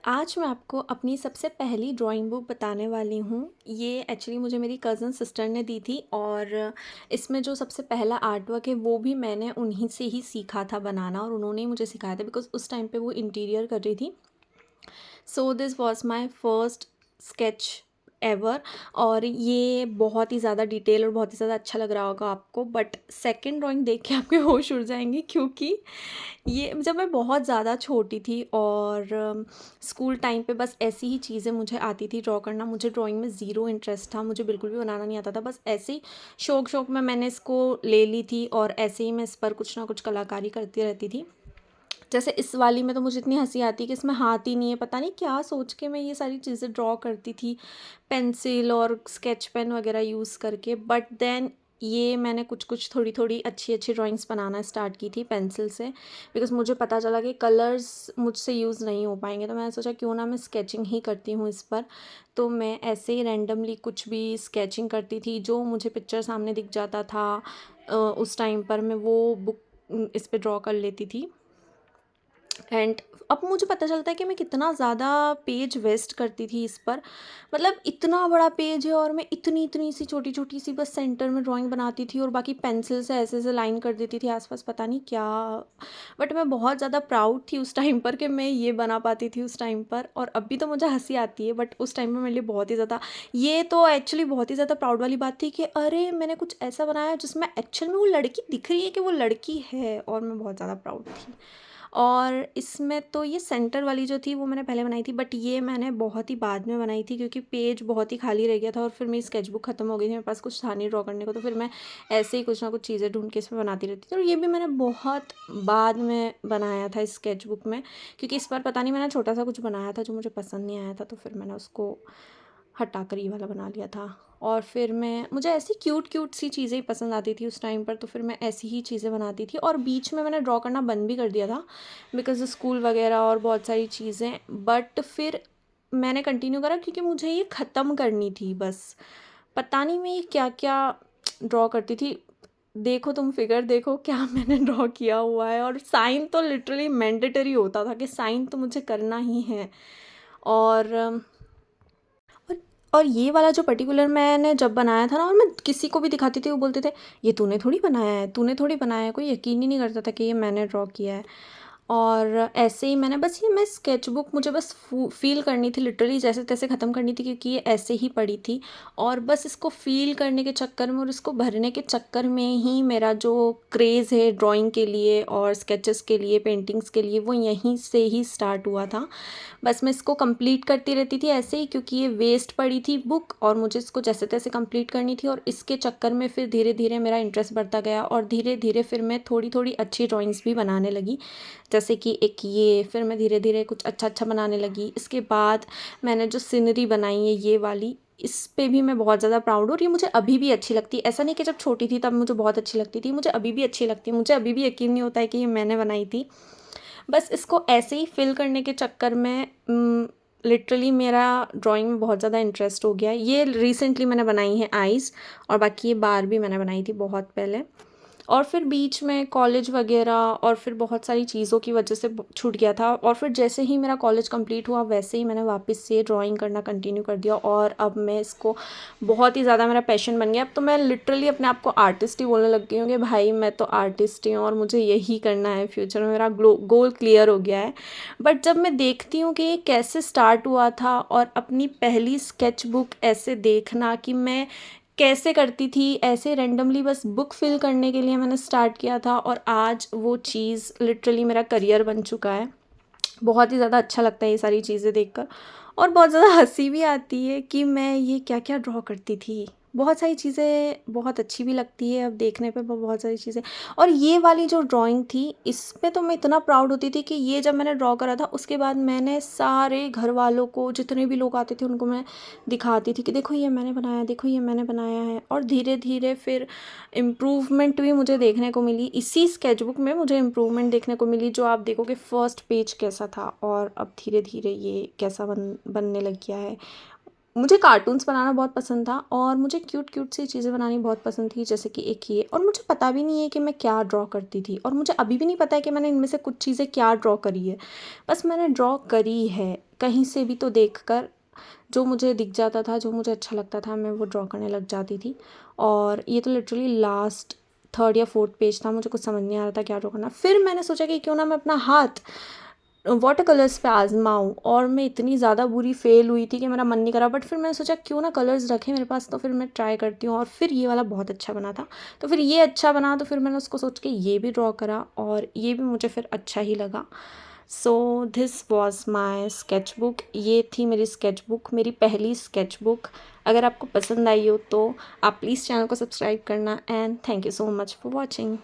आज मैं आपको अपनी सबसे पहली ड्राइंग बुक बताने वाली हूँ। ये एक्चुअली मुझे मेरी कज़न सिस्टर ने दी थी और इसमें जो सबसे पहला आर्ट वर्क है वो भी मैंने उन्हीं से ही सीखा था बनाना और उन्होंने ही मुझे सिखाया था बिकॉज़ उस टाइम पे वो इंटीरियर कर रही थी। So this was my first sketch ever और ये बहुत ही ज़्यादा डिटेल और बहुत ही ज़्यादा अच्छा लग रहा होगा आपको, बट सेकंड ड्राइंग देख के आपके होश उड़ जाएंगे क्योंकि ये जब मैं बहुत ज़्यादा छोटी थी और स्कूल टाइम पे बस ऐसी ही चीज़ें मुझे आती थी ड्रॉ करना। मुझे ड्राइंग में ज़ीरो इंटरेस्ट था, मुझे बिल्कुल भी बनाना नहीं आता था। बस ऐसे ही शौक शौक में मैंने इसको ले ली थी और ऐसे ही मैं इस पर कुछ ना कुछ कलाकारी करती रहती थी। जैसे इस वाली में तो मुझे इतनी हंसी आती है कि इसमें हाथ ही नहीं है, पता नहीं क्या सोच के मैं ये सारी चीज़ें ड्रॉ करती थी पेंसिल और स्केच पेन वगैरह यूज़ करके। बट देन ये मैंने कुछ कुछ थोड़ी थोड़ी अच्छी अच्छी ड्राइंग्स बनाना स्टार्ट की थी पेंसिल से, बिकॉज़ मुझे पता चला कि कलर्स मुझसे यूज़ नहीं हो पाएंगे। तो मैंने सोचा क्यों ना मैं स्केचिंग ही करती हूँ इस पर। तो मैं ऐसे ही रैंडमली कुछ भी स्केचिंग करती थी, जो मुझे पिक्चर सामने दिख जाता था उस टाइम पर मैं वो बुक इस पे ड्रॉ कर लेती थी। एंड अब मुझे पता चलता है कि मैं कितना ज़्यादा पेज वेस्ट करती थी इस पर। मतलब इतना बड़ा पेज है और मैं इतनी इतनी सी छोटी छोटी सी बस सेंटर में ड्राइंग बनाती थी और बाकी पेंसिल से ऐसे ऐसे लाइन कर देती थी आसपास, पता नहीं क्या। बट मैं बहुत ज़्यादा प्राउड थी उस टाइम पर कि मैं ये बना पाती थी उस टाइम पर। और अभी तो मुझे हंसी आती है, बट उस टाइम में मेरे लिए बहुत ही ज़्यादा, ये तो एक्चुअली बहुत ही ज़्यादा प्राउड वाली बात थी कि अरे मैंने कुछ ऐसा बनाया जिसमें एक्चुअल में वो लड़की दिख रही है कि वो लड़की है, और मैं बहुत ज़्यादा प्राउड थी। और इसमें तो ये सेंटर वाली जो थी वो मैंने पहले बनाई थी, बट ये मैंने बहुत ही बाद में बनाई थी क्योंकि पेज बहुत ही खाली रह गया था और फिर मेरी स्केचबुक ख़त्म हो गई थी, मेरे पास कुछ था नहीं ड्रॉ करने को। तो फिर मैं ऐसे ही कुछ ना कुछ चीज़ें ढूंढ के इसमें बनाती रहती थी। और ये भी मैंने बहुत बाद में बनाया था इस स्केचबुक में, क्योंकि इस बार पता नहीं मैंने छोटा सा कुछ बनाया था जो मुझे पसंद नहीं आया था, तो फिर मैंने उसको हटा कर ये वाला बना लिया था। और फिर मैं, मुझे ऐसी क्यूट क्यूट सी चीज़ें ही पसंद आती थी उस टाइम पर, तो फिर मैं ऐसी ही चीज़ें बनाती थी। और बीच में मैंने ड्रॉ करना बंद भी कर दिया था बिकॉज़ स्कूल वगैरह और बहुत सारी चीज़ें। बट फिर मैंने कंटिन्यू करा क्योंकि मुझे ये ख़त्म करनी थी बस। पता नहीं मैं ये क्या क्या ड्रॉ करती थी। देखो तुम फिगर देखो क्या मैंने ड्रॉ किया हुआ है, और साइन तो लिटरली मैंडेटरी होता था कि साइन तो मुझे करना ही है। और और और ये वाला जो पर्टिकुलर मैंने जब बनाया था ना, और मैं किसी को भी दिखाती थी वो बोलते थे ये तूने थोड़ी बनाया है, तूने थोड़ी बनाया है। कोई यकीन ही नहीं करता था कि ये मैंने ड्रॉ किया है। और ऐसे ही मैंने बस, ये मैं स्केचबुक मुझे बस फ़ील करनी थी, लिटरली जैसे तैसे ख़त्म करनी थी क्योंकि ये ऐसे ही पड़ी थी। और बस इसको फ़ील करने के चक्कर में और इसको भरने के चक्कर में ही मेरा जो क्रेज़ है ड्राइंग के लिए और स्केचेस के लिए, पेंटिंग्स के लिए, वो यहीं से ही स्टार्ट हुआ था। बस मैं इसको कंप्लीट करती रहती थी ऐसे ही, क्योंकि ये वेस्ट पड़ी थी बुक और मुझे इसको जैसे तैसे कंप्लीट करनी थी। और इसके चक्कर में फिर धीरे धीरे मेरा इंटरेस्ट बढ़ता गया और धीरे धीरे फिर मैं थोड़ी थोड़ी अच्छी ड्राइंग्स भी बनाने लगी। जैसे कि एक ये, फिर मैं धीरे धीरे कुछ अच्छा अच्छा बनाने लगी। इसके बाद मैंने जो सीनरी बनाई है ये वाली, इस पे भी मैं बहुत ज़्यादा प्राउड हूँ और ये मुझे अभी भी अच्छी लगती है। ऐसा नहीं कि जब छोटी थी तब मुझे बहुत अच्छी लगती थी, मुझे अभी भी अच्छी लगती है। मुझे अभी भी यकीन नहीं होता है कि ये मैंने बनाई थी। बस इसको ऐसे ही फिल करने के चक्कर में लिटरली मेरा ड्राइंग में बहुत ज़्यादा इंटरेस्ट हो गया। ये रिसेंटली मैंने बनाई है आइज़, और बाकी ये बार भी मैंने बनाई थी बहुत पहले। और फिर बीच में कॉलेज वगैरह और फिर बहुत सारी चीज़ों की वजह से छूट गया था। और फिर जैसे ही मेरा कॉलेज कंप्लीट हुआ वैसे ही मैंने वापस से ड्राइंग करना कंटिन्यू कर दिया और अब मैं इसको बहुत ही ज़्यादा, मेरा पैशन बन गया। अब तो मैं लिटरली अपने आप को आर्टिस्ट ही बोलने लग गई हूँ कि भाई मैं तो आर्टिस्ट ही हूँ और मुझे यही करना है फ्यूचर में, मेरा गोल क्लियर हो गया है। बट जब मैं देखती हूँ कि ये कैसे स्टार्ट हुआ था और अपनी पहली स्केच बुक ऐसे देखना कि मैं कैसे करती थी, ऐसे रैंडमली बस बुक फिल करने के लिए मैंने स्टार्ट किया था, और आज वो चीज़ लिटरली मेरा करियर बन चुका है। बहुत ही ज़्यादा अच्छा लगता है ये सारी चीज़ें देखकर, और बहुत ज़्यादा हँसी भी आती है कि मैं ये क्या-क्या ड्रॉ करती थी। बहुत सारी चीज़ें बहुत अच्छी भी लगती है अब देखने पे, बहुत सारी चीज़ें। और ये वाली जो ड्राइंग थी इसपे तो मैं इतना प्राउड होती थी कि ये जब मैंने ड्रॉ करा था उसके बाद मैंने सारे घर वालों को, जितने भी लोग आते थे उनको मैं दिखाती थी कि देखो ये मैंने बनाया, देखो ये मैंने बनाया है। और धीरे-धीरे फिर इम्प्रूवमेंट भी मुझे देखने को मिली। इसी स्केचबुक में मुझे इम्प्रूवमेंट देखने को मिली, जो आप देखोगे फर्स्ट पेज कैसा था और अब धीरे-धीरे ये कैसा बनने लग गया है। मुझे कार्टून्स बनाना बहुत पसंद था और मुझे क्यूट-क्यूट सी चीज़ें बनानी बहुत पसंद थी, जैसे कि एक ये। और मुझे पता भी नहीं है कि मैं क्या ड्रॉ करती थी, और मुझे अभी भी नहीं पता है कि मैंने इनमें से कुछ चीज़ें क्या ड्रॉ करी है। बस मैंने ड्रॉ करी है, कहीं से भी तो देखकर जो मुझे दिख जाता था, जो मुझे अच्छा लगता था, मैं वो ड्रॉ करने लग जाती थी। और ये तो लिटरली लास्ट 3rd या 4th पेज था, मुझे कुछ समझ नहीं आ रहा था क्या ड्रॉ करना। फिर मैंने सोचा कि क्यों ना मैं अपना हाथ वाटर कलर्स पे आजमाऊँ, और मैं इतनी ज़्यादा बुरी फेल हुई थी कि मेरा मन नहीं करा। बट फिर मैंने सोचा क्यों ना कलर्स रखे मेरे पास, तो फिर मैं ट्राई करती हूँ, और फिर ये वाला बहुत अच्छा बना था। तो फिर ये अच्छा बना, तो फिर मैंने उसको सोच के ये भी ड्रॉ करा, और ये भी मुझे फिर अच्छा ही लगा। So this was my sketch book. ये थी मेरी स्केच बुक, मेरी पहली स्केच बुक। अगर आपको पसंद आई हो तो आप प्लीज़ चैनल को सब्सक्राइब करना, and thank you so much for watching.